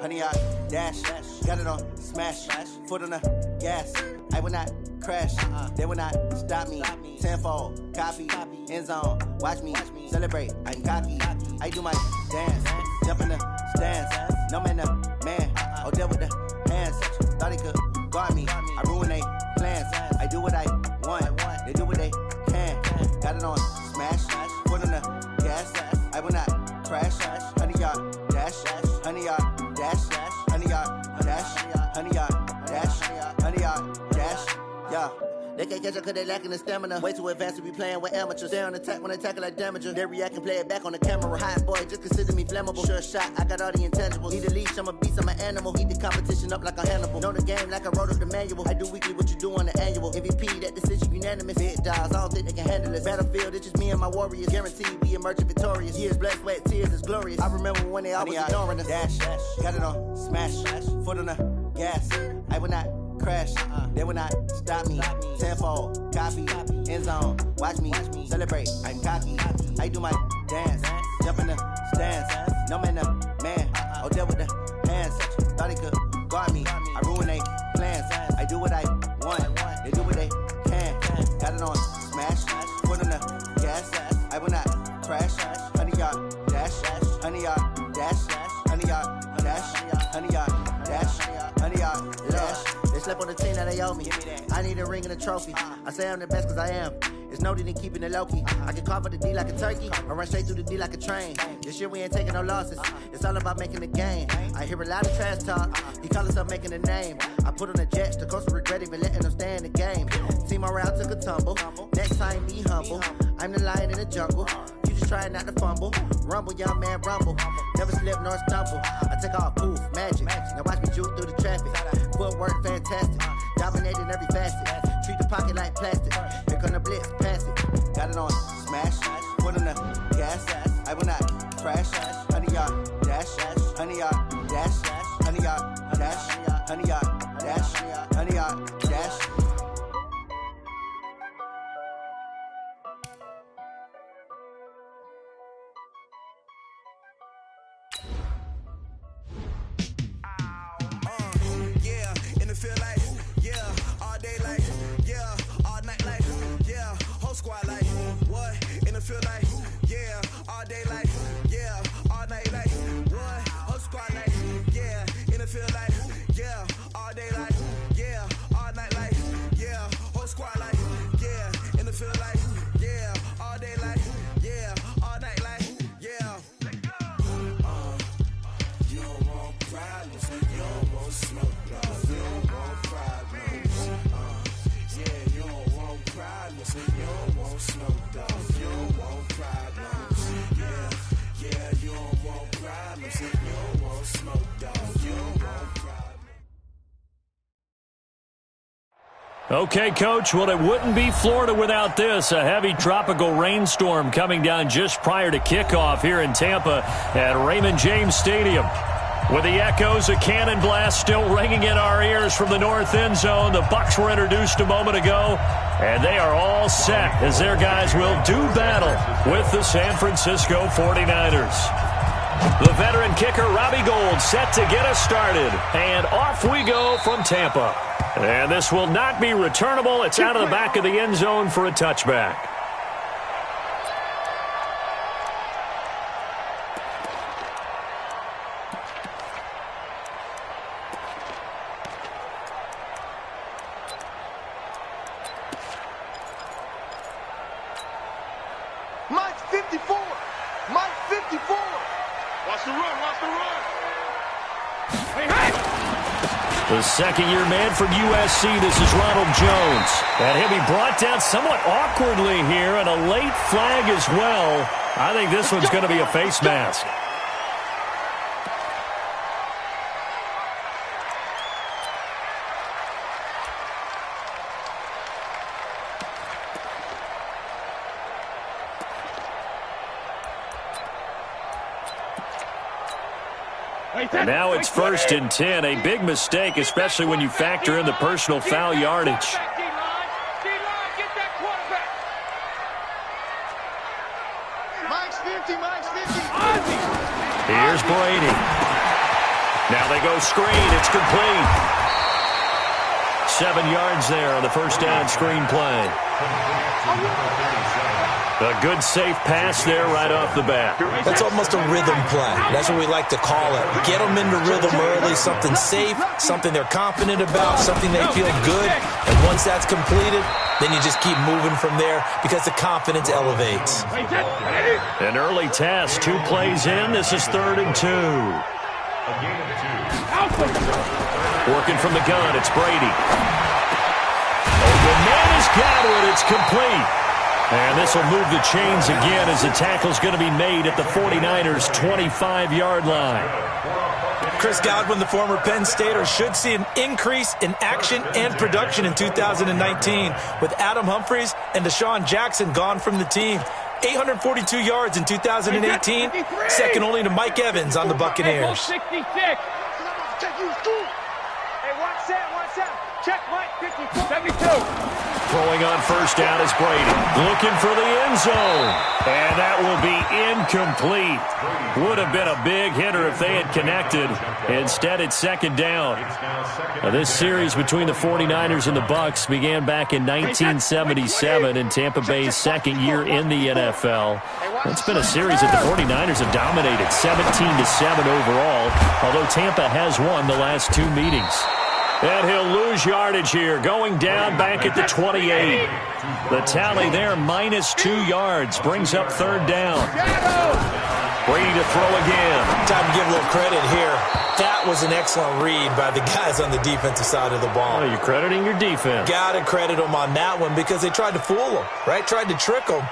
100 yard dash. Got it on smash. Foot on the gas. I will not crash. They will not stop me. Tenfold, copy, end zone. Watch me celebrate. I'm cocky. I do my dance. Jump in the stands. No man, man. Oh, deal with the hands. Thought he could guard me. I ruin they plans. I do what I want. They do what they can. Got it on smash. Foot on the gas. I will not crash. 100 yard dash. 100 yard dash. 100 yard dash. 100 yard dash. 100 yard dash. Yeah. They can't catch up cause they lacking the stamina. Way too advanced to be playing with amateurs. Stay on attack when they tackle like damager. They react and play it back on the camera. Hot boy, just consider me flammable. Sure shot, I got all the intangibles. Need a leash, I'm a beast, I'm an animal. Heat the competition up like a Hannibal. Know the game like I wrote up the manual. I do weekly what you do on the annual. MVP, that decision unanimous. Big dogs, I don't think they can handle it. Battlefield, it's just me and my warriors. Guaranteed we emerging victorious. Years, blood, sweat, tears, it's glorious. I remember when they always ignoring us. Dash, got it on smash. Foot on the gas. I will not crash. They will not stop me. Tenfold, copy, end zone. Watch me celebrate. I'm cocky. I do my dance. Jump in the stands. No man, man. Oh, deal with the hands. Thought he could guard me. I ruin they plans. I do what I want. They do what they can. Got it on smash. Foot on the gas. I will not crash. 100 yard dash. 100 yard dash. 100 yard dash. 100 yard dash. 100 yard dash. They slept on the team that they owe me. I need a ring and a trophy. I say I'm the best cause I am. It's no need in keeping it low-key. I can call for the D like a turkey. I run straight through the D like a train. This year we ain't taking no losses. It's all about making the game. I hear a lot of trash talk. He call himself making a name. I put on the Jets. The coach will regret even letting them stay in the game. Team around took a tumble. Next time be humble. I'm the lion in the jungle. You just trying not to fumble. Rumble, young man, rumble. Never slip nor stumble. I take off, poof, magic. Now watch me juke through the traffic. Footwork fantastic. Dominating every facet. Treat the pocket like plastic. Here come the blitz, pass it. Got it on smash. Foot on the gas. I will not crash. 100 yard dash. 100 yard dash. 100 yard dash. 100 yard dash. 100 yard dash. Feel like, yeah, all day like, yeah, all night like, yeah, whole squad like, what, in the feel like, yeah, all day like, yeah, all night like, what, whole squad like, yeah, in the feel like, yeah, all day like, yeah, all night like, yeah, whole squad like, yeah, in the feel like, yeah, all day like, yeah, all night like, yeah. You don't want problems, you don't want smoke, you don't want problems. Yeah, you don't want problems, you don't want smoke, dog. You don't want problems. Yeah, you don't want problems, you don't want smoke, dog. You don't want problems. Okay, Coach, well, it wouldn't be Florida without this. A heavy tropical rainstorm coming down just prior to kickoff here in Tampa at Raymond James Stadium. With the echoes of cannon blast still ringing in our ears from the north end zone, the Bucs were introduced a moment ago, and they are all set as their guys will do battle with the San Francisco 49ers. The veteran kicker, Robbie Gould, set to get us started, and off we go from Tampa. And this will not be returnable. It's out of the back of the end zone for a touchback. Mike 54. Mike 54. Watch the run. Watch the run. Hey, hey. The second-year man from USC, this is Ronald Jones. And he'll be brought down somewhat awkwardly here, and a late flag as well. I think this one's going to be a face mask. And now it's 1st and 10, a big mistake, especially when you factor in the personal foul yardage. Mike's 50, Mike's 50. Here's Brady. Now they go screen. It's complete. 7 yards there on the first down screen play. A good, safe pass there right off the bat. That's almost a rhythm play. That's what we like to call it. Get them into rhythm early, something safe, something they're confident about, something they feel good. And once that's completed, then you just keep moving from there because the confidence elevates. An early test, 2 plays in. This is 3rd and 2. Working from the gun, it's Brady. Oh, the man has got it. It's complete. And this will move the chains again as the tackle's going to be made at the 49ers' 25-yard line. Chris Godwin, the former Penn Stater, should see an increase in action and production in 2019 with Adam Humphries and Deshaun Jackson gone from the team. 842 yards in 2018, second only to Mike Evans on the Buccaneers. 66. Hey, watch that. Check Mike, 72. Throwing on first down is Brady. Looking for the end zone. And that will be incomplete. Would have been a big hitter if they had connected. Instead, it's 2nd down. Now, this series between the 49ers and the Bucs began back in 1977 in Tampa Bay's 2nd year in the NFL. It's been a series that the 49ers have dominated, 17-7 overall, although Tampa has won the last 2 meetings. And he'll lose yardage here, going down back at the 28. The tally there, -2 yards, brings up 3rd down. Brady to throw again. Time to give a little credit here. That was an excellent read by the guys on the defensive side of the ball. Oh, you're crediting your defense. Got to credit them on that one because they tried to fool them, right? Tried to trick them.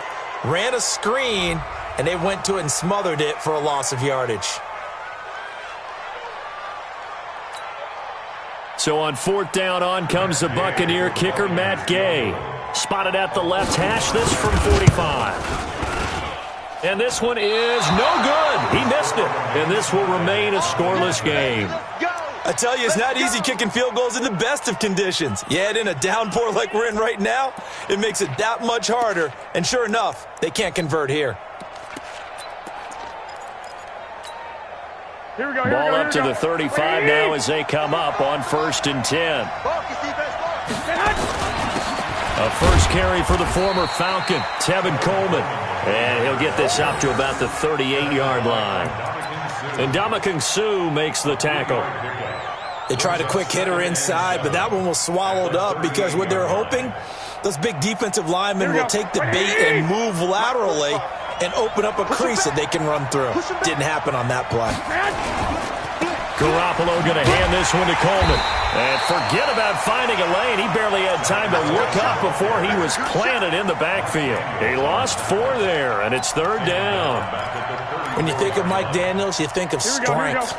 Ran a screen, and they went to it and smothered it for a loss of yardage. So on 4th down, on comes the Buccaneer kicker, Matt Gay. Spotted at the left hash, this from 45. And this one is no good. He missed it. And this will remain a scoreless game. I tell you, it's not easy kicking field goals in the best of conditions. You add in a downpour like we're in right now, it makes it that much harder. And sure enough, they can't convert here. Here we go. Ball up to the 35 now as they come up on 1st and 10. A first carry for the former Falcon, Tevin Coleman. And he'll get this up to about the 38-yard line. And Ndamukong Suh makes the tackle. They tried a quick hitter inside, but that one was swallowed up because what they're hoping, those big defensive linemen will take the bait and move laterally and open up a crease that they can run through. Didn't happen on that play. Garoppolo going to hand this one to Coleman. And forget about finding a lane. He barely had time to look up before he was planted in the backfield. He lost 4 there, and it's 3rd down. When you think of Mike Daniels, you think of strength.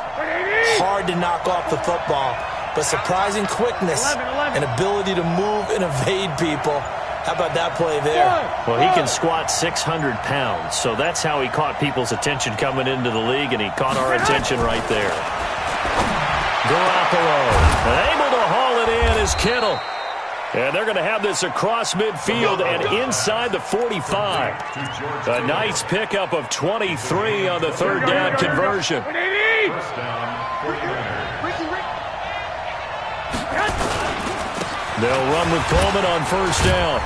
Hard to knock off the football, but surprising quickness and ability to move and evade people. How about that play there? Well, he can squat 600 pounds, so that's how he caught people's attention coming into the league, and he caught our attention right there. Garoppolo, able to haul it in is Kittle. And they're going to have this across midfield and inside the 45. A nice pickup of 23 on the 3rd down conversion. They'll run with Coleman on 1st down.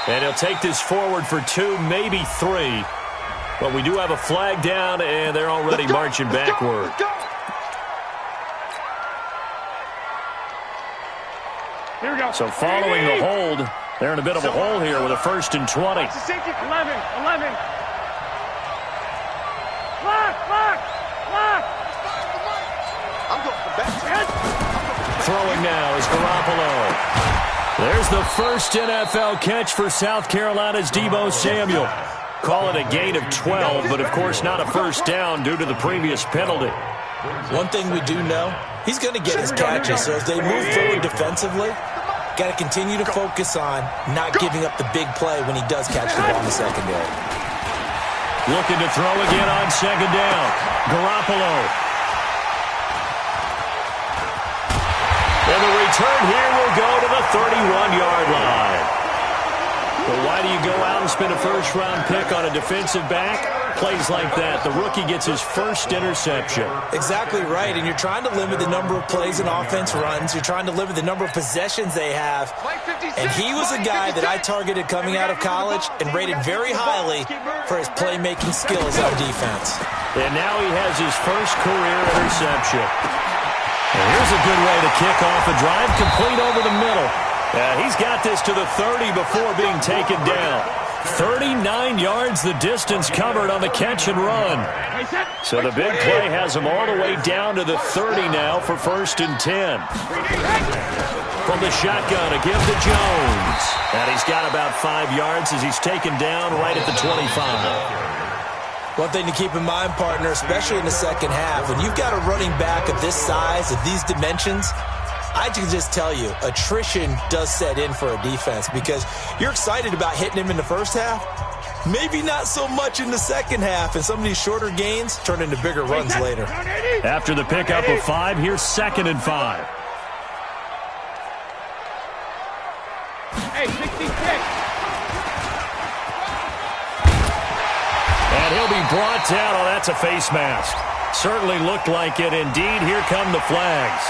And he'll take this forward for 2, maybe 3. But we do have a flag down, and they're already marching backward. Here we go. So following the hold, they're in a bit of a hole here with a 1st and 20. 11. Lock. I'm going for back. Throwing now is Garoppolo. There's the first NFL catch for South Carolina's Deebo Samuel. Call it a gain of 12, but of course not a 1st down due to the previous penalty. One thing we do know, he's going to get his catches. So as they move forward defensively, got to continue to focus on not giving up the big play when he does catch the ball in the secondary. Looking to throw again on 2nd down. Garoppolo. And the return here will go to the 31-yard line. But why do you go out and spend a 1st-round pick on a defensive back? plays like that, the rookie gets his first interception. Exactly right, and you're trying to limit the number of plays and offense runs. You're trying to limit the number of possessions they have. And he was a guy that I targeted coming out of college and rated very highly for his playmaking skills on defense. And now he has his first career interception. And here's a good way to kick off a drive, complete over the middle. He's got this to the 30 before being taken down. 39 yards the distance covered on the catch and run. So the big play has him all the way down to the 30 now for 1st and 10. From the shotgun, a give to Jones. And he's got about 5 yards as he's taken down right at the 25. One thing to keep in mind, partner, especially in the second half, when you've got a running back of this size, of these dimensions, I can just tell you, attrition does set in for a defense because you're excited about hitting him in the first half. Maybe not so much in the second half, and some of these shorter gains turn into bigger runs later. After the pickup of 5, here's 2nd and 5. Hey, 66. And he'll be brought down. Oh, that's a face mask. Certainly looked like it. Indeed, here come the flags.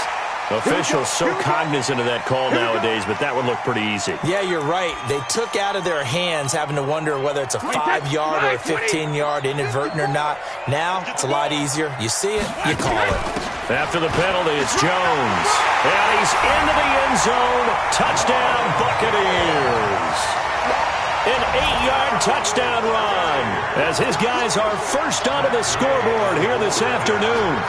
Officials so cognizant of that call nowadays, but that would look pretty easy. Yeah, you're right. They took out of their hands having to wonder whether it's a 5-yard or a 15-yard inadvertent or not. Now, it's a lot easier. You see it, you call it. After the penalty, it's Jones. And he's into the end zone. Touchdown, Buccaneers. An 8-yard touchdown run as his guys are first onto the scoreboard here this afternoon.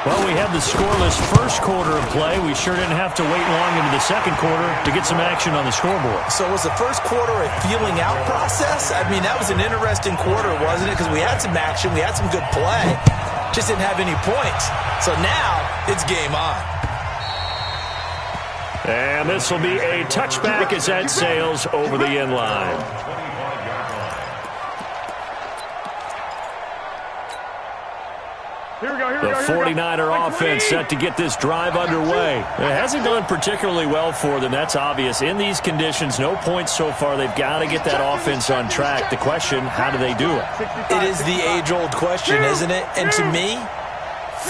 Well, we had the scoreless first quarter of play. We sure didn't have to wait long into the second quarter to get some action on the scoreboard. So was the first quarter a feeling out process? I mean, that was an interesting quarter, wasn't it? Because we had some action, we had some good play, just didn't have any points. So now it's game on. And this will be a touchback as that sails over the end line. The 49er offense set to get this drive underway. It hasn't gone particularly well for them, that's obvious. In these conditions, no points so far. They've got to get that offense on track. The question, how do they do it? It is the age-old question, isn't it? And to me,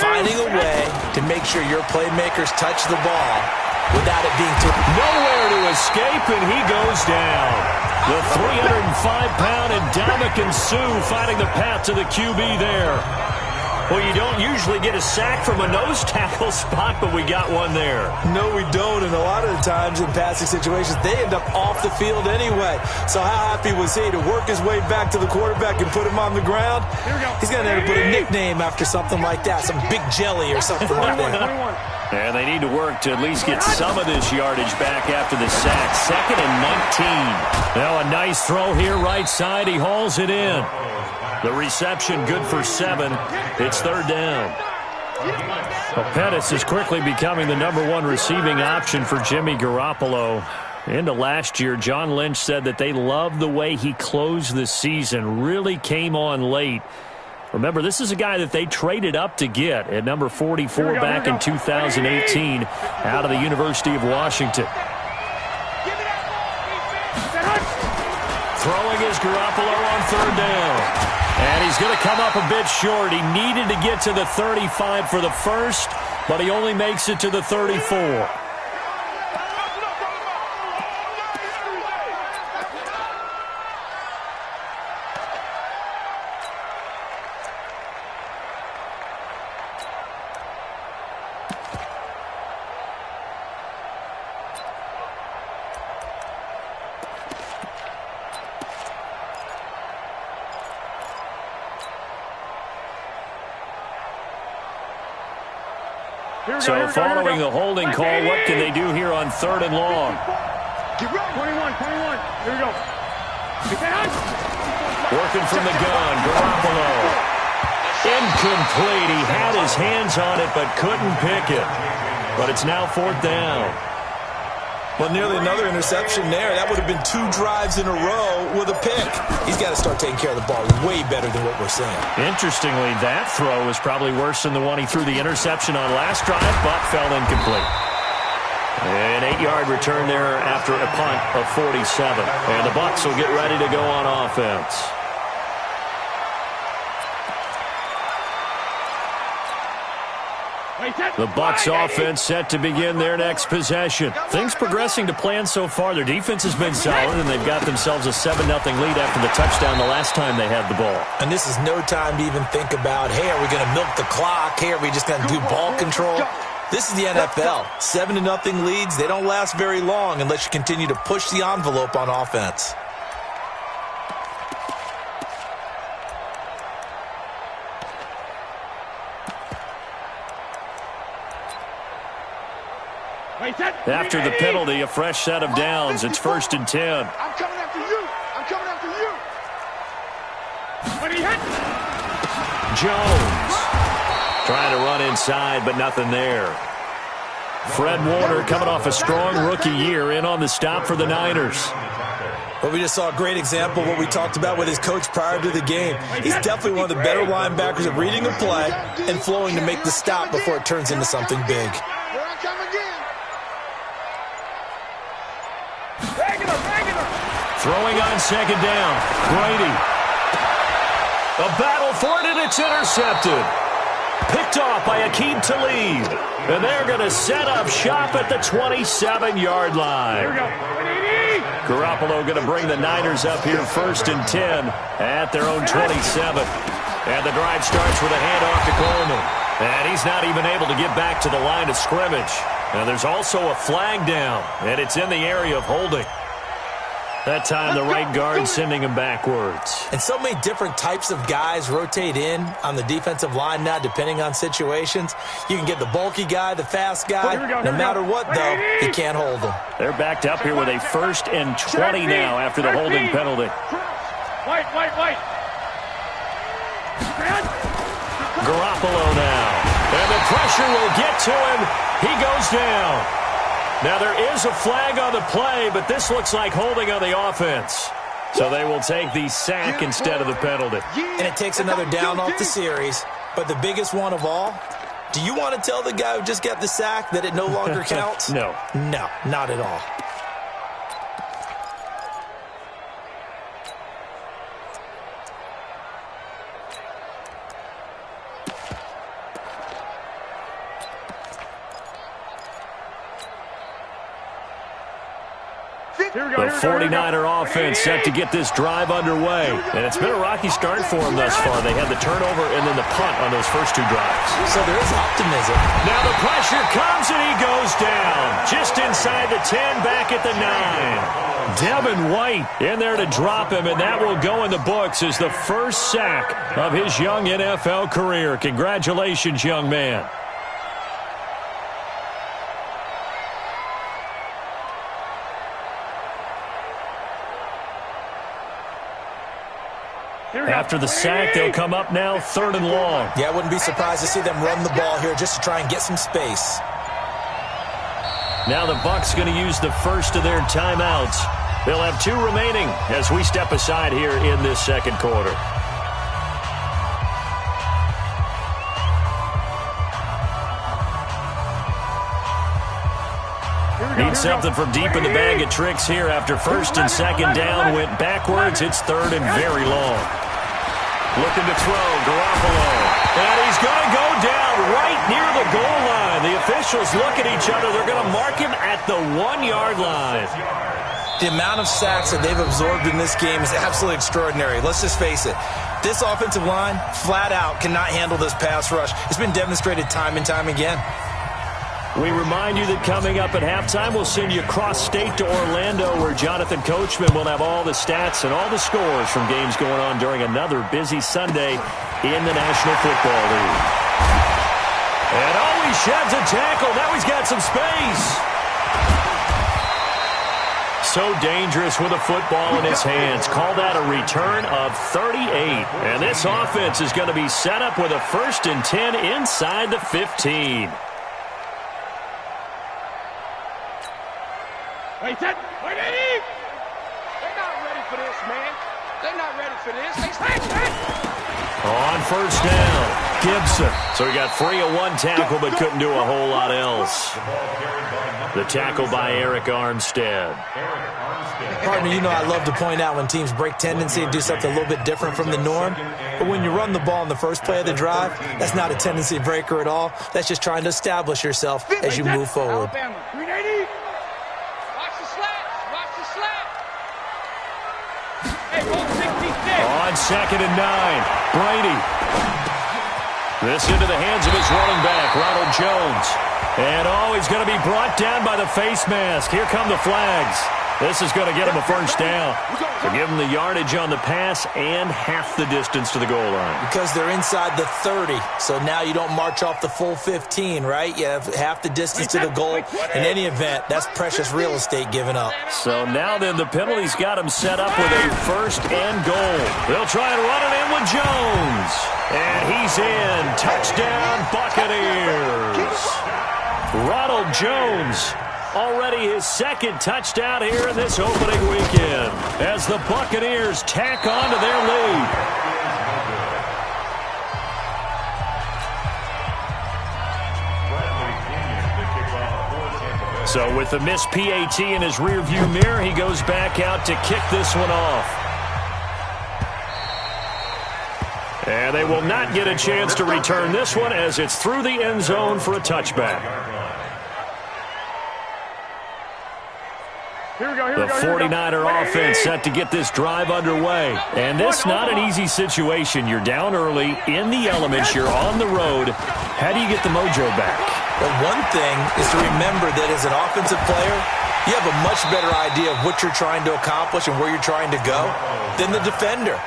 finding a way to make sure your playmakers touch the ball without it being nowhere to escape, and he goes down. The 305-pound Ndamukong Suh finding the path to the QB there. Well, you don't usually get a sack from a nose tackle spot, but we got one there. No, we don't, and a lot of the times in passing situations, they end up off the field anyway. So how happy was he to work his way back to the quarterback and put him on the ground? He's going to have to put a nickname after something like that, some big jelly or something like that. And they need to work to at least get some of this yardage back after the sack. 2nd and 19. Now a nice throw here right side. He hauls it in. The reception good for 7. It's 3rd down. Well, Pettis is quickly becoming the #1 receiving option for Jimmy Garoppolo. Into last year, John Lynch said that they loved the way he closed the season. Really came on late. Remember, this is a guy that they traded up to get at number 44 back in 2018 out of the University of Washington. Throwing is Garoppolo on 3rd down. And he's going to come up a bit short. He needed to get to the 35 for the first, but he only makes it to the 34. So following the holding call, what can they do here on 3rd and long? 21. Here we go. Working from the gun, Garoppolo. Incomplete. He had his hands on it but couldn't pick it. But it's now 4th down. Well, nearly another interception there. That would have been 2 drives in a row with a pick. He's got to start taking care of the ball way better than what we're seeing. Interestingly, that throw is probably worse than the one he threw the interception on last drive, but fell incomplete. An 8-yard return there after a punt of 47. And the Bucs will get ready to go on offense. The Bucs offense set to begin their next possession. Things progressing to plan so far. Their defense has been solid, and they've got themselves a 7-0 lead after the touchdown the last time they had the ball. And this is no time to even think about, hey, are we going to milk the clock? Hey, are we just going to do ball control? This is the NFL. 7-0 leads, they don't last very long unless you continue to push the envelope on offense. After the penalty, a fresh set of downs. It's 1st and 10. I'm coming after you. I'm coming after you. Jones trying to run inside, but nothing there. Fred Warner coming off a strong rookie year in on the stop for the Niners. Well, we just saw a great example of what we talked about with his coach prior to the game. He's definitely one of the better linebackers at reading a play and flowing to make the stop before it turns into something big. Here I come again. Throwing on 2nd down. Brady. A battle for it, and it's intercepted. Picked off by Aqib Talib. And they're going to set up shop at the 27-yard line. Garoppolo going to bring the Niners up here 1st and 10 at their own 27. And the drive starts with a handoff to Coleman. And he's not even able to get back to the line of scrimmage. And there's also a flag down, and it's in the area of holding. That time, the right guard sending him backwards. And so many different types of guys rotate in on the defensive line now, depending on situations. You can get the bulky guy, the fast guy. No matter what, though, you can't hold him. They're backed up here with a 1st and 20 now after the holding penalty. Garoppolo now. And the pressure will get to him. He goes down. Now, there is a flag on the play, but this looks like holding on the offense. So they will take the sack instead of the penalty. And it takes another down off the series. But the biggest one of all, do you want to tell the guy who just got the sack that it no longer counts? No. No, not at all. The 49er offense set to get this drive underway. And it's been a rocky start for them thus far. They had the turnover and then the punt on those first 2 drives. So there is optimism. Now the pressure comes and he goes down. Just inside the 10, back at the 9. Devin White in there to drop him, and that will go in the books as the first sack of his young NFL career. Congratulations, young man. After the sack, they'll come up now 3rd and long. Yeah, I wouldn't be surprised to see them run the ball here just to try and get some space. Now the Bucs going to use the first of their timeouts. They'll have 2 remaining as we step aside here in this 2nd quarter. Need something from deep in the bag of tricks here after 1st and 2nd down. Went backwards. It's 3rd and very long. Looking to throw, Garoppolo. And he's going to go down right near the goal line. The officials look at each other. They're going to mark him at the 1-yard line. The amount of sacks that they've absorbed in this game is absolutely extraordinary. Let's just face it. This offensive line, flat out, cannot handle this pass rush. It's been demonstrated time and time again. We remind you that coming up at halftime, we'll send you across state to Orlando, where Jonathan Coachman will have all the stats and all the scores from games going on during another busy Sunday in the National Football League. And he sheds a tackle. Now he's got some space. So dangerous with a football in his hands. Call that a return of 38. And this offense is going to be set up with a 1st and 10 inside the 15. Wait, they're not ready for this, man. They're not ready for this. On 1st down, Gibson. So he got free of one tackle but couldn't do a whole lot else. The tackle by Eric Armstead. Partner, you know I love to point out when teams break tendency and do something a little bit different from the norm. But when you run the ball in the first play of the drive, that's not a tendency breaker at all. That's just trying to establish yourself as you move forward. Alabama, 380. Watch the slats. Watch the slats. Hey, roll 66. On 2nd and 9, Brady. This into the hands of his running back, Ronald Jones. And he's going to be brought down by the face mask. Here come the flags. This is going to get him a first down. So give him the yardage on the pass and half the distance to the goal line. Because they're inside the 30, so now you don't march off the full 15, right? You have half the distance to the goal. In any event, that's precious real estate given up. So now then the penalty's got him set up with a first and goal. They'll try and run it in with Jones. And he's in. Touchdown, Buccaneers. Ronald Jones. Already his second touchdown here in this opening weekend as the Buccaneers tack on to their lead. So with the missed PAT in his rearview mirror, he goes back out to kick this one off. And they will not get a chance to return this one as it's through the end zone for a touchback. The 49er offense set to get this drive underway. And this not an easy situation. You're down early, in the elements, you're on the road. How do you get the mojo back? Well, one thing is to remember that as an offensive player, you have a much better idea of what you're trying to accomplish and where you're trying to go than the defender.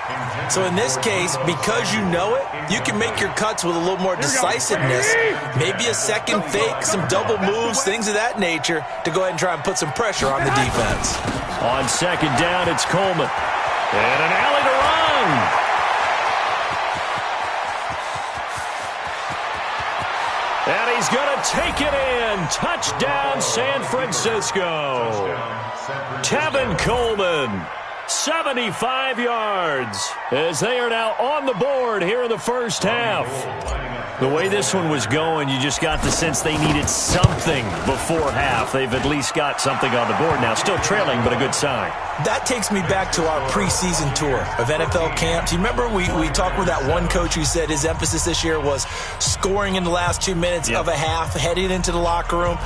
So in this case, because you know it, you can make your cuts with a little more decisiveness, maybe a second fake, some double moves, things of that nature, to go ahead and try and put some pressure on the defense. On 2nd down, it's Coleman. And an alley to run. And he's going to take it in. Touchdown, San Francisco. Tevin Coleman, 75 yards, as they are now on the board here in the first half. The way this one was going, you just got the sense they needed something before half. They've at least got something on the board now. Still trailing, but a good sign. That takes me back to our preseason tour of NFL camps. You remember we talked with that one coach who said his emphasis this year was scoring in the last 2 minutes of a half, heading into the locker room.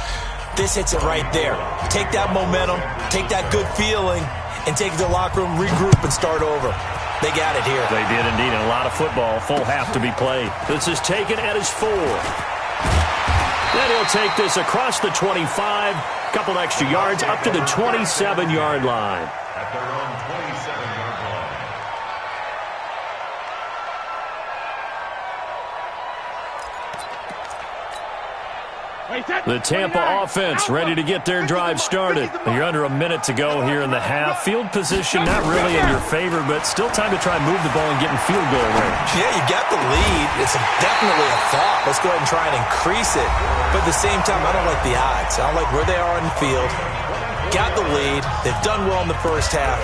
This hits it right there. Take that momentum, take that good feeling, and take it to the locker room, regroup, and start over. They got it here. They did indeed. And a lot of football, full half to be played. This is taken at his 4. Then he'll take this across the 25, couple extra yards, up to the 27-yard line. At their own 27-yard line. The Tampa offense ready to get their drive started. You're under a minute to go here in the half. Field position not really in your favor, but still time to try and move the ball and get in field goal range. Yeah, you got the lead. It's definitely a thought. Let's go ahead and try and increase it. But at the same time, I don't like the odds. I don't like where they are in the field. Got the lead. They've done well in the first half.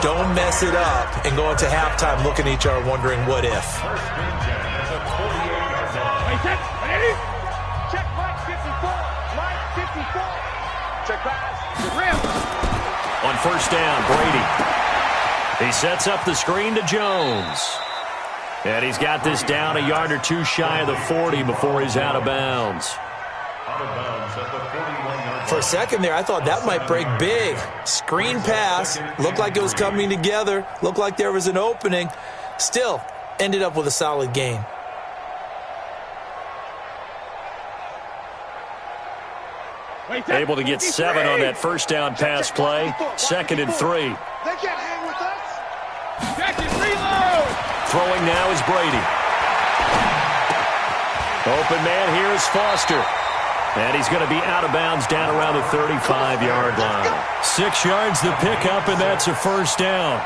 Don't mess it up and go into halftime looking at each other wondering what if. Check Mike 54. Mike 54. Check pass. Rim. On first down, Brady. He sets up the screen to Jones. And he's got this down a yard or two shy of the 40 before he's out of bounds. Out of bounds at the 41-yard line. For a second there, I thought that might break big. Screen pass. Looked like it was coming together. Looked like there was an opening. Still, ended up with a solid gain. Able to get 7 on that first down pass play. 2nd and 3. They can't hang with us. Second reload. Throwing now is Brady. Open man here is Foster. And he's going to be out of bounds down around the 35-yard line. 6 yards the pickup, and that's a first down.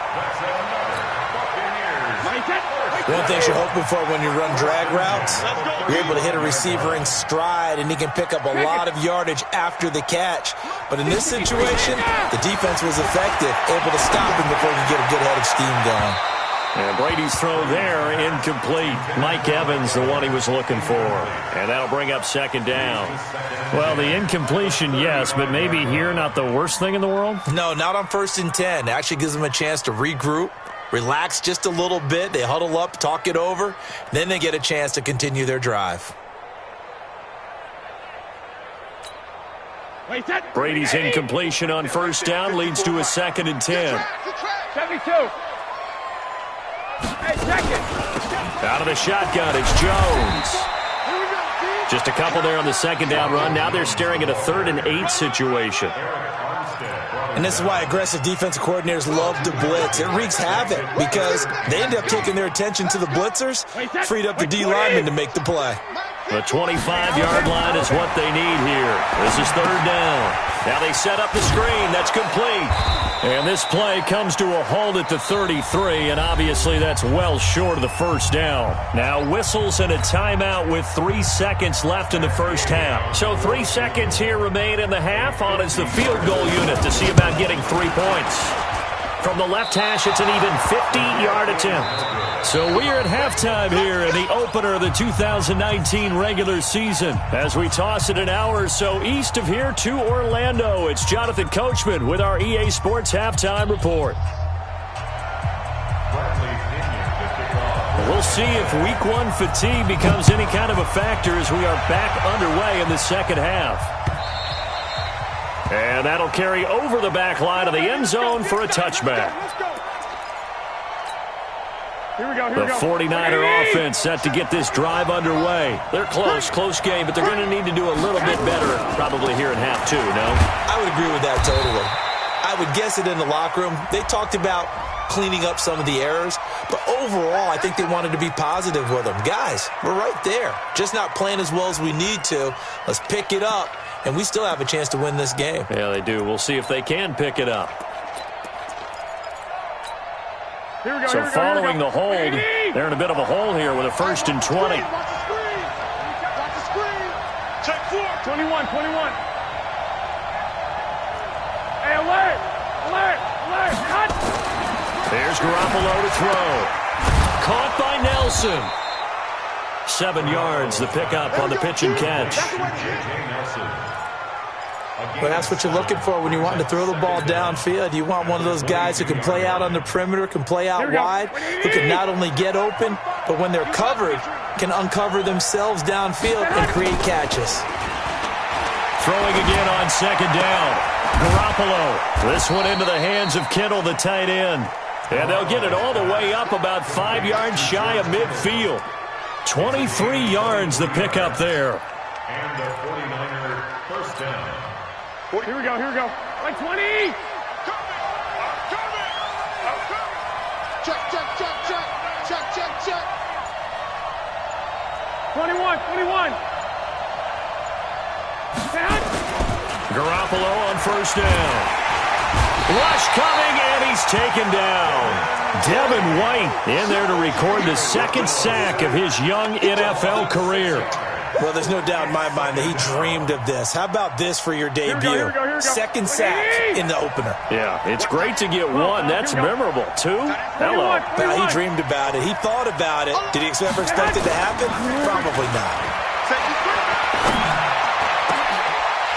One thing you're hoping for when you run drag routes, you're able to hit a receiver in stride, and he can pick up a lot of yardage after the catch. But in this situation, the defense was effective, able to stop him before he could get a good head of steam going. And Brady's throw there, incomplete. Mike Evans, the one he was looking for. And that'll bring up second down. Well, the incompletion, yes, but maybe here not the worst thing in the world? No, not on 1st and 10. It actually gives them a chance to regroup, relax just a little bit. They huddle up, talk it over. Then they get a chance to continue their drive. Brady's incompletion on 1st down leads to a 2nd and 10. 72. Hey, check it. Out of the shotgun, it's Jones. Just a couple there on the 2nd down run. Now they're staring at a 3rd and 8 situation. And this is why aggressive defensive coordinators love to blitz. It wreaks havoc because they end up taking their attention to the blitzers, freed up the D lineman to make the play. The 25-yard line is what they need here. This is 3rd down. Now they set up the screen. That's complete. And this play comes to a halt at the 33, and obviously that's well short of the 1st down. Now whistles and a timeout with 3 seconds left in the 1st half. So 3 seconds here remain in the half. On is the field goal unit to see about getting 3 points. From the left hash, it's an even 50-yard attempt. So we're at halftime here in the opener of the 2019 regular season. As we toss it an hour or so east of here to Orlando, it's Jonathan Coachman with our EA Sports Halftime Report. We'll see if Week 1 fatigue becomes any kind of a factor as we are back underway in the 2nd half. And that'll carry over the back line of the end zone for a touchback. The 49er offense set to get this drive underway. They're close game, but they're going to need to do a little bit better probably here in half 2, no? I would agree with that totally. I would guess it in the locker room. They talked about cleaning up some of the errors, but overall I think they wanted to be positive with them. Guys, we're right there. Just not playing as well as we need to. Let's pick it up, and we still have a chance to win this game. Yeah, they do. We'll see if they can pick it up. So following the hold, they're in a bit of a hole here with a 1st and 20. Check 4. 21. Hey, alert! Cut! There's Garoppolo to throw. Caught by Nelson. 7 yards, the pickup on the pitch and catch. Well, that's what you're looking for when you want to throw the ball downfield. You want one of those guys who can play out on the perimeter, can play out wide, who can not only get open, but when they're covered, can uncover themselves downfield and create catches. Throwing again on 2nd down. Garoppolo. This one into the hands of Kittle, the tight end. And they'll get it all the way up about 5 yards shy of midfield. 23 yards the pickup there. And the 49er 1st down. Here we go. Like 20. Check. 21. Garoppolo on 1st down. Rush coming, and he's taken down. Devin White in there to record the 2nd sack of his young NFL career. Well, there's no doubt in my mind that he dreamed of this. How about this for your debut? Here we go. 2nd sack in the opener. Yeah, it's great to get 1. That's memorable. 2? Hello. Well, he dreamed about it. He thought about it. Did he ever expect it to happen? Probably not.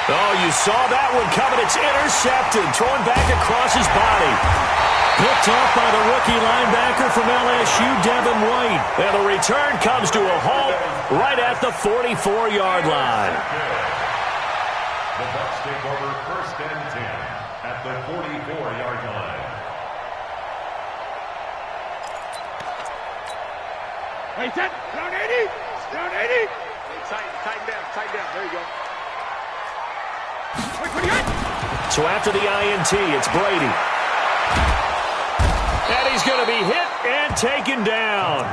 Oh, you saw that one coming. It's intercepted. Thrown back across his body. Picked off by the rookie linebacker from LSU, Devin White. And the return comes to a halt right at the 44-yard line. The Bucs take over 1st and 10 at the 44-yard line. Wait, set. Down 80. Tighten down. There you go. So after the INT, it's Brady. And he's going to be hit and taken down.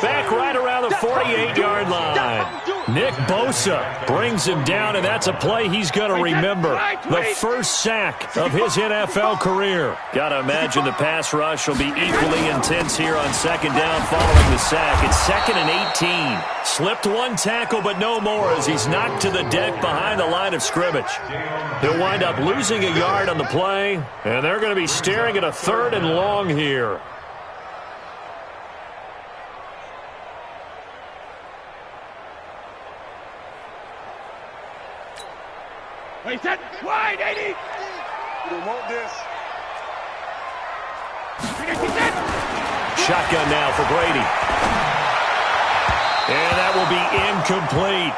Back right around the 48-yard line. Nick Bosa brings him down, and that's a play he's going to remember. The 1st sack of his NFL career. Got to imagine the pass rush will be equally intense here on 2nd down following the sack. It's 2nd and 18. Slipped 1 tackle, but no more as he's knocked to the deck behind the line of scrimmage. He'll wind up losing a yard on the play, and they're going to be staring at a 3rd and long here. Wait, set, wide, 80. You don't want this. Shotgun now for Brady. And that will be incomplete.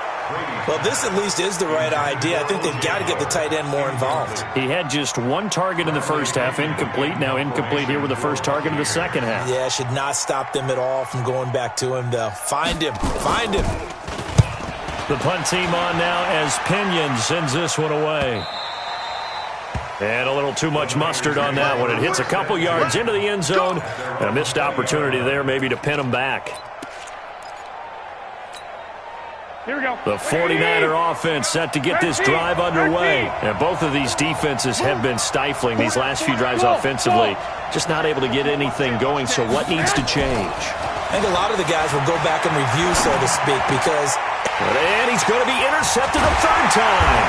Well, this at least is the right idea. I think they've got to get the tight end more involved. He had just one target in the first half, incomplete. Now incomplete here with the first target of the second half. Yeah, should not stop them at all from going back to him, though. Find him. Find him. The punt team on now as Pinion sends this one away. And a little too much mustard on that one. It hits a couple yards into the end zone. And a missed opportunity there maybe to pin him back. Here we go. The 49er offense set to get this drive underway. And both of these defenses have been stifling these last few drives offensively. Just not able to get anything going, so what needs to change? I think a lot of the guys will go back and review, so to speak, because... And he's going to be intercepted a third time.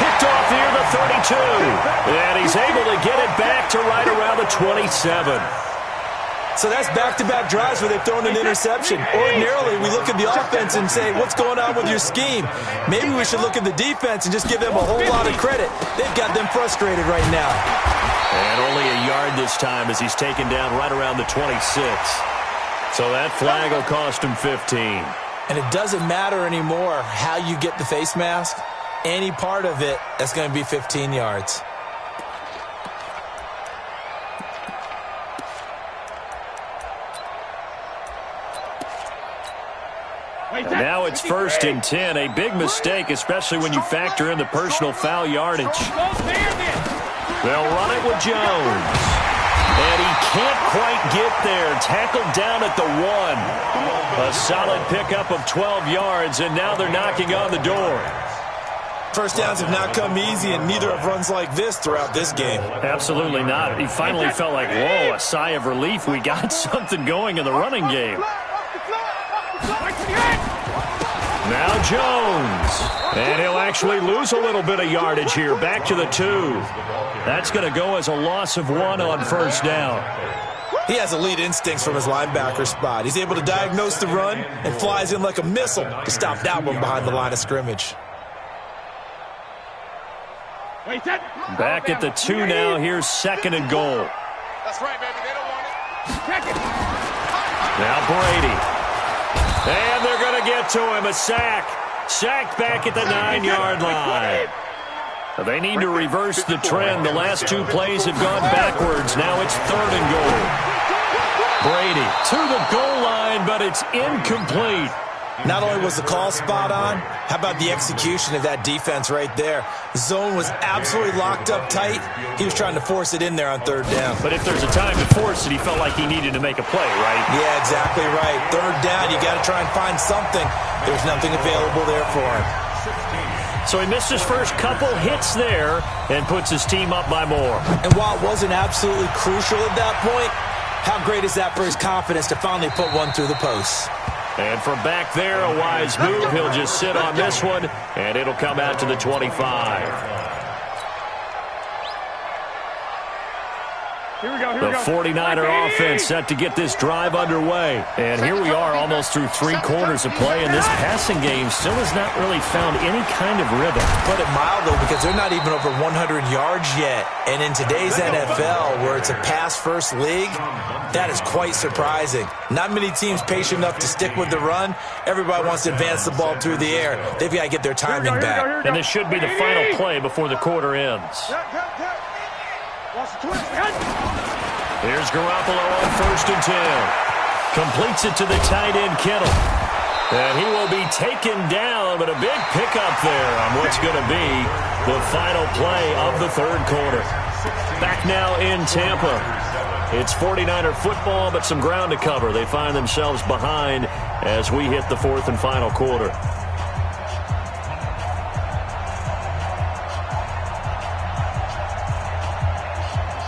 Picked off here the 32. And he's able to get it back to right around the 27. So that's back-to-back drives where they've thrown an interception. Ordinarily, we look at the offense and say, what's going on with your scheme? Maybe we should look at the defense and just give them a whole lot of credit. They've got them frustrated right now. And only a yard this time as he's taken down right around the 26. So that flag will cost him 15. And it doesn't matter anymore how you get the face mask. Any part of it, that's going to be 15 yards. And now it's 1st and 10. A big mistake, especially when you factor in the personal foul yardage. They'll run it with Jones. And he can't quite get there. Tackled down at the 1. A solid pickup of 12 yards, and now they're knocking on the door. First downs have not come easy, and neither have runs like this throughout this game. Absolutely not. He finally felt like, whoa, a sigh of relief. We got something going in the running game. Now Jones. And he'll actually lose a little bit of yardage here. Back to the 2. That's going to go as a loss of 1 on first down. He has elite instincts from his linebacker spot. He's able to diagnose the run and flies in like a missile to stop that one behind the line of scrimmage. Back at the 2 now. Here's 2nd and goal. That's right, baby. They don't want it. Check it. Now Brady. And they're going to get to him. A sack. Sacked back at the 9-yard line. They need to reverse the trend. The last 2 plays have gone backwards. Now it's 3rd and goal. Brady to the goal line, but it's incomplete. Not only was the call spot on, how about the execution of that defense right there? The zone was absolutely locked up tight. He was trying to force it in there on 3rd down. But if there's a time to force it, he felt like he needed to make a play, right? Yeah, exactly right. 3rd down, you got to try and find something. There's nothing available there for him. So he missed his first couple hits there and puts his team up by more. And while it wasn't absolutely crucial at that point, how great is that for his confidence to finally put one through the post? And from back there, a wise move. He'll just sit on this one, and it'll come out to the 25. Here we go, The 49er offense set to get this drive underway. And here we are almost through 3 quarters of play, and this passing game still has not really found any kind of rhythm. Put it mildly, because they're not even over 100 yards yet. And in today's NFL, where it's a pass-first league, that is quite surprising. Not many teams patient enough to stick with the run. Everybody wants to advance the ball through the air. They've got to get their timing back. And this should be the final play before the quarter ends. Here's Garoppolo on 1st and 10. Completes it to the tight end, Kittle. And he will be taken down, but a big pickup there on what's going to be the final play of the 3rd quarter. Back now in Tampa. It's 49er football, but some ground to cover. They find themselves behind as we hit the 4th and final quarter.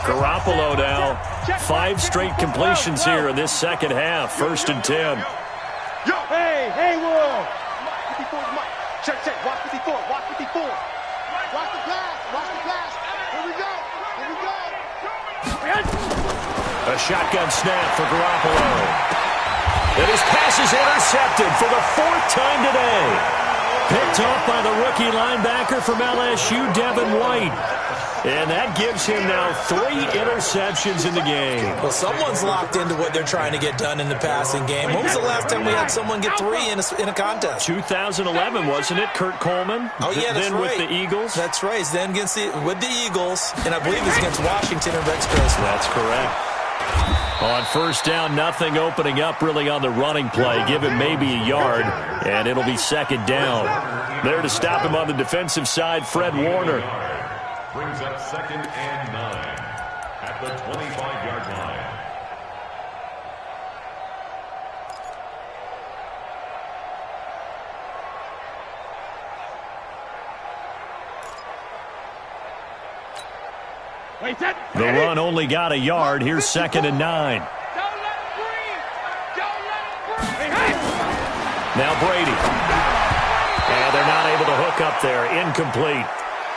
Garoppolo now, 5 straight completions here in this second half. 1st and 10. Yo, hey, Will. 54, check, watch 54, watch 54. Watch the pass. Here we go. A shotgun snap for Garoppolo. And his pass is intercepted for the 4th time today. Picked Picked off by the rookie linebacker from LSU, Devin White. And that gives him now 3 interceptions in the game. Well, someone's locked into what they're trying to get done in the passing game. When was the last time we had someone get 3 in a contest? 2011, wasn't it? Kurt Coleman? Oh, yeah, that's then right. with the Eagles? That's right. He's then with the Eagles, and I believe it's against Washington and Rex Grossman. That's correct. On first down, nothing opening up really on the running play. Give him maybe a yard, and it'll be second down. There to stop him on the defensive side, Fred Warner. Brings up 2nd and 9 at the 25-yard line. The run only got a yard. Here's 2nd and 9. Now Brady. And they're not able to hook up there. Incomplete.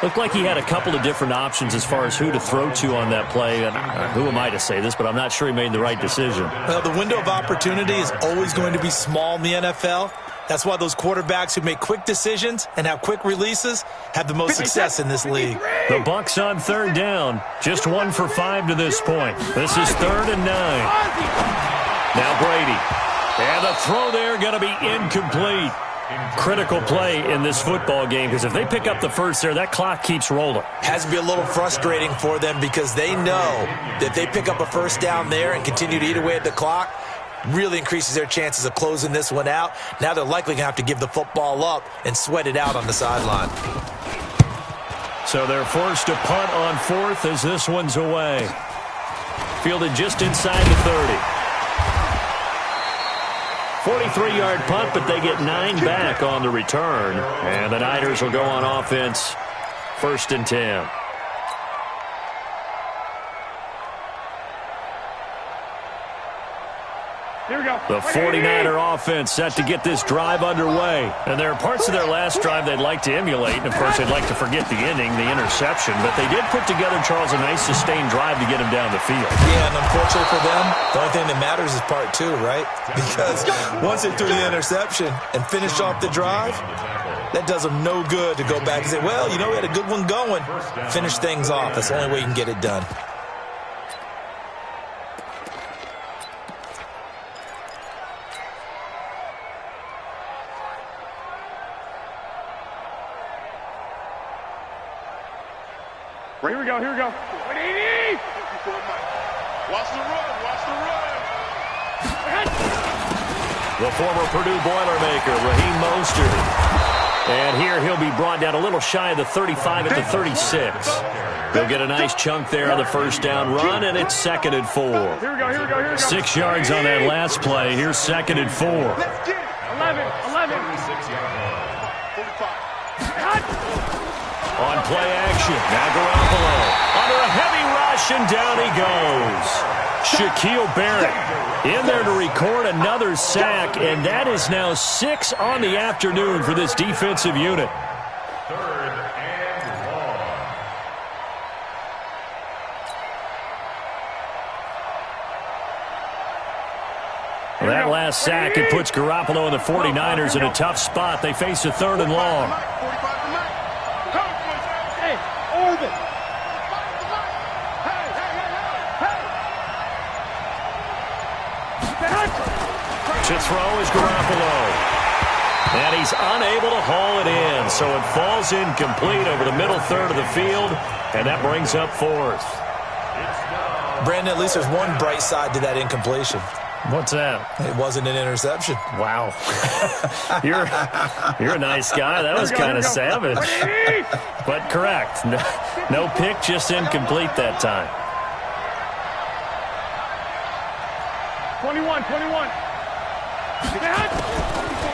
Looked like he had a couple of different options as far as who to throw to on that play. And who am I to say this, but I'm not sure he made the right decision. Well, the window of opportunity is always going to be small in the NFL. That's why those quarterbacks who make quick decisions and have quick releases have the most success in this league. The Bucs on 3rd down. Just 1 for 5 to this point. This is 3rd and 9. Now Brady. And the throw there going to be incomplete. Critical play in this football game, because if they pick up the first there, that clock keeps rolling. Has to be a little frustrating for them because they know that if they pick up a first down there and continue to eat away at the clock, really increases their chances of closing this one out. Now they're likely going to have to give the football up and sweat it out on the sideline. So they're forced to punt on 4th as this one's away. Fielded just inside the 30. 43-yard punt, but they get 9 back on the return. And the Niners will go on offense, 1st and 10. Here we go. The 49er offense set to get this drive underway. And there are parts of their last drive they'd like to emulate. And, of course, they'd like to forget the ending, the interception. But they did put together, Charles, a nice sustained drive to get him down the field. Yeah, and unfortunately for them, the only thing that matters is part 2, right? Because once they threw the interception and finished off the drive, that does them no good to go back and say, well, you know, we had a good one going. Finish things off. That's the only way you can get it done. Here we go, here we go. 180! Watch the run, watch the run. The former Purdue Boilermaker, Raheem Mostert. And here he'll be brought down a little shy of the 35 at the 36. They'll get a nice chunk there on the first down run, and it's 2nd and 4. Here we go, here we go, here we go. 6 yards on that last play. Here's 2nd and 4. 11. 45. On play action, now Garoppolo under a heavy rush, and down he goes. Shaquille Barrett in there to record another sack, and that is now 6 on the afternoon for this defensive unit. 3rd and 1. That last sack, it puts Garoppolo and the 49ers in a tough spot. They face a 3rd and long. To throw is Garoppolo. And he's unable to haul it in, so it falls incomplete over the middle third of the field, and that brings up 4th. Brandon, at least there's one bright side to that incompletion. What's that? It wasn't an interception. Wow. You're a nice guy. That was kind of savage. But correct. No pick, just incomplete that time. 21.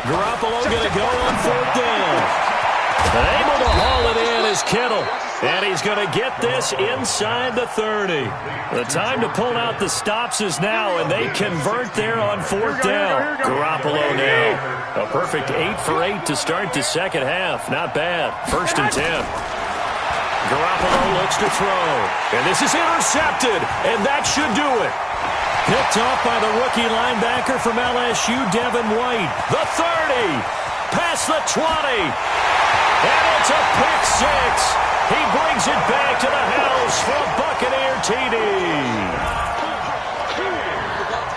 Garoppolo going to go on 4th down. And able to haul it in is Kittle. And he's going to get this inside the 30. The time to pull out the stops is now, and they convert there on 4th down. Garoppolo now. A perfect 8 for 8 to start the second half. Not bad. 1st and 10. Garoppolo looks to throw. And this is intercepted, and that should do it. Picked off by the rookie linebacker from LSU, Devin White. The 30, past the 20, And it's a pick six. He brings it back to the house for a Buccaneer TD.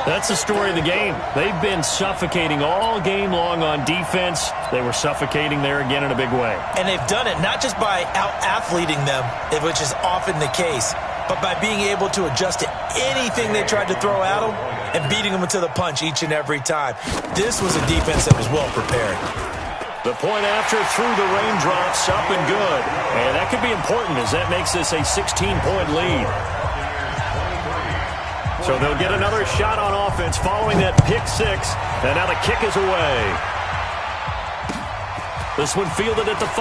That's the story of the game. They've been suffocating all game long on defense. They were suffocating there again in a big way. And they've done it not just by out-athleting them, which is often the case, but by being able to adjust to anything they tried to throw at them and beating them to the punch each and every time. This was a defense that was well prepared. The point after through the raindrops, up and good. And that could be important as that makes this a 16-point lead. So they'll get another shot on offense following that pick six. And now the kick is away. This one fielded at the 5.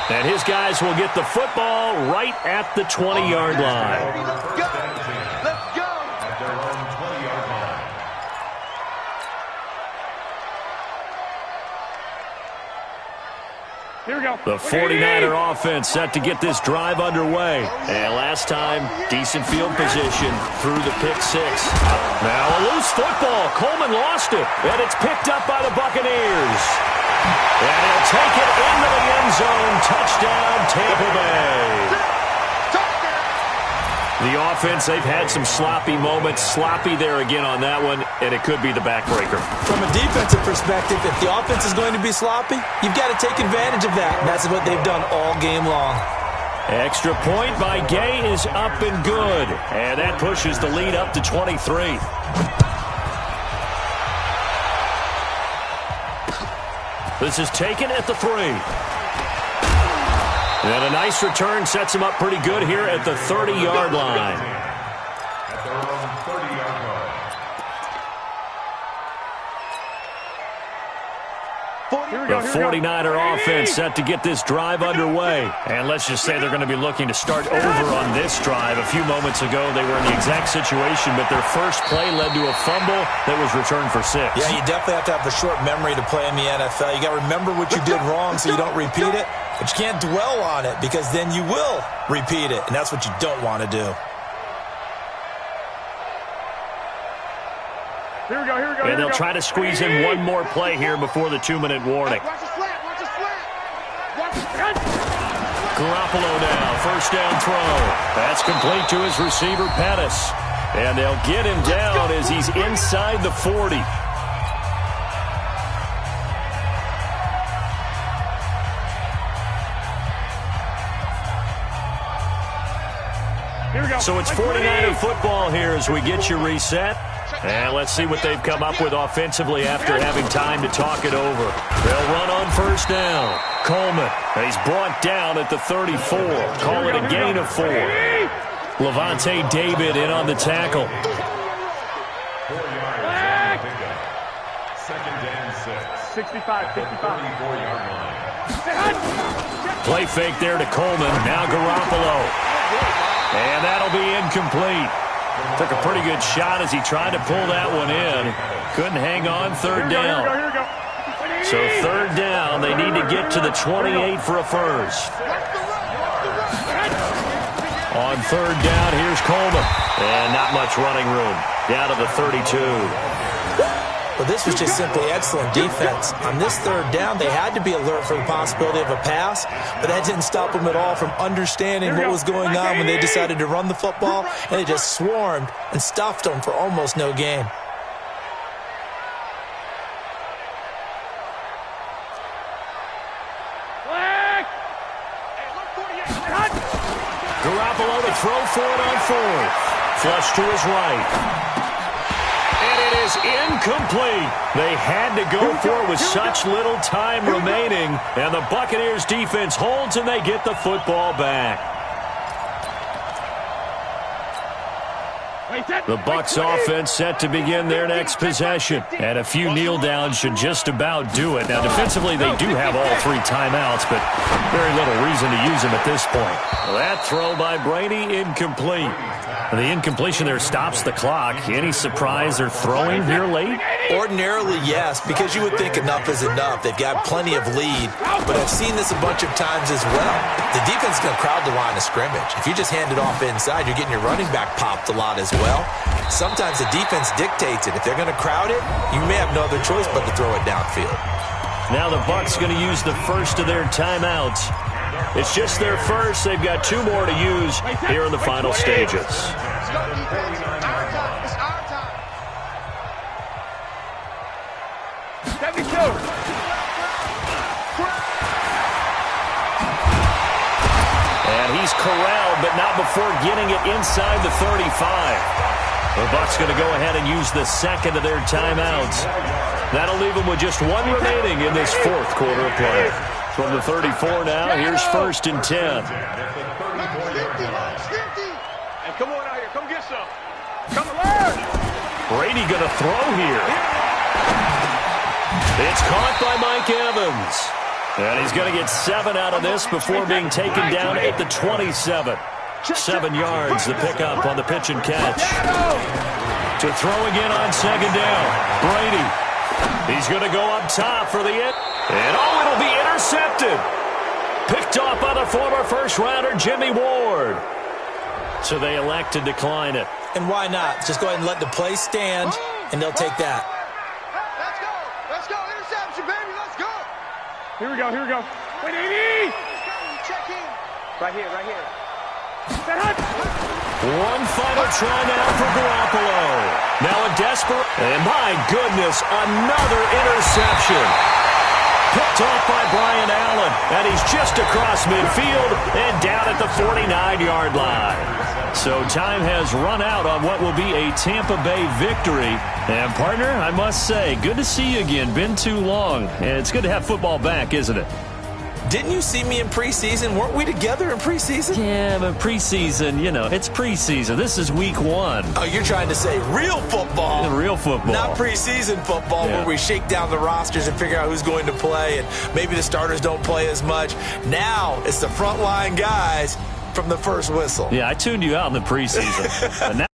And his guys will get the football right at the 20-yard line. Let's go! Let's go! At their own 20-yard line. Here we go. The 49er offense set to get this drive underway. And last time, decent field position through the pick six. Now a loose football. Coleman lost it. And it's picked up by the Buccaneers. And he'll take it into the end zone. Touchdown, Tampa Bay. The offense, they've had some sloppy moments. Sloppy there again on that one, and it could be the backbreaker. From a defensive perspective, if the offense is going to be sloppy, you've got to take advantage of that. And that's what they've done all game long. Extra point by Gay is up and good. And that pushes the lead up to 23. This is taken at the 3. And a nice return sets him up pretty good here at the 30-yard line. At their own 30-yard line. The 49er offense set to get this drive underway. And let's just say they're going to be looking to start over on this drive. A few moments ago, they were in the exact situation, but their first play led to a fumble that was returned for 6. Yeah, you definitely have to have a short memory to play in the NFL. You got to remember what you did wrong so you don't repeat it. But you can't dwell on it because then you will repeat it, and that's what you don't want to do. Here we go, here we go. And they'll try to squeeze in one more play here before the 2-minute warning. Watch the slant, watch the slant. Watch the slant. Garoppolo now, first down throw. That's complete to his receiver, Pettis. And they'll get him down as he's inside the 40. So it's 49er football here as we get you reset. And let's see what they've come up with offensively after having time to talk it over. They'll run on first down. Coleman, he's brought down at the 34. Call it a gain of 4. Levante David in on the tackle. 4 yards on the pickup. Second and 6. 65, 65. 34-yard line. Play fake there to Coleman. Now Garoppolo. And that'll be incomplete. Took a pretty good shot as he tried to pull that one in. Couldn't hang on, third down. So third down, they need to get to the 28 for a first. On third down, here's Coleman. And not much running room. Down to the 32. Well, this was just simply excellent defense. On this third down, they had to be alert for the possibility of a pass, but that didn't stop them at all from understanding what was going on when they decided to run the football, and they just swarmed and stuffed them for almost no gain. Garoppolo to throw for it on 4th. Flush to his right. It is incomplete. They had to go for it with such little time remaining. And the Buccaneers defense holds and they get the football back. The Bucs offense set to begin their next possession. And a few kneel downs should just about do it. Now defensively they do have all 3 timeouts, but very little reason to use them at this point. That throw by Brady incomplete. The incompletion there stops the clock. Any surprise they're throwing here late? Ordinarily, yes, because you would think enough is enough. They've got plenty of lead, but I've seen this a bunch of times as well. The defense is going to crowd the line of scrimmage. If you just hand it off inside, you're getting your running back popped a lot as well. Sometimes the defense dictates it. If they're going to crowd it, you may have no other choice but to throw it downfield. Now the Bucs going to use the first of their timeouts. It's just their first. They've got 2 more to use here in the final stages. Let's go, defense. Our time. It's our time. 72. And he's corralled, but not before getting it inside the 35. The Bucs going to go ahead and use the second of their timeouts. That'll leave them with just 1 remaining in this 4th quarter of play. From the 34 now, here's 1st and 10. And come on out here. Come get some. Come on. Brady going to throw here. It's caught by Mike Evans. And he's going to get 7 out of this before being taken down at the 27. 7 yards, the pickup on the pitch and catch. To throw again on 2nd down. Brady. He's going to go up top for the end. And it'll be intercepted. Picked off by the former first-rounder Jimmy Ward. So they elect to decline it. And why not? Just go ahead and let the play stand, and they'll take that. Let's go. Let's go. Interception, baby. Let's go. Here we go. Here we go. Wait, 80. Check in. Right here. Right here. One final try now for Garoppolo. Now a desperate, and my goodness, another interception. Picked off by Brian Allen, and he's just across midfield and down at the 49-yard line. So time has run out on what will be a Tampa Bay victory. And, partner, I must say, good to see you again. Been too long. And it's good to have football back, isn't it? Didn't you see me in preseason? Weren't we together in preseason? Yeah, but preseason, it's preseason. This is week 1. Oh, you're trying to say real football. Real football. Not preseason football where we shake down the rosters and figure out who's going to play, and maybe the starters don't play as much. Now it's the frontline guys from the first whistle. Yeah, I tuned you out in the preseason. But now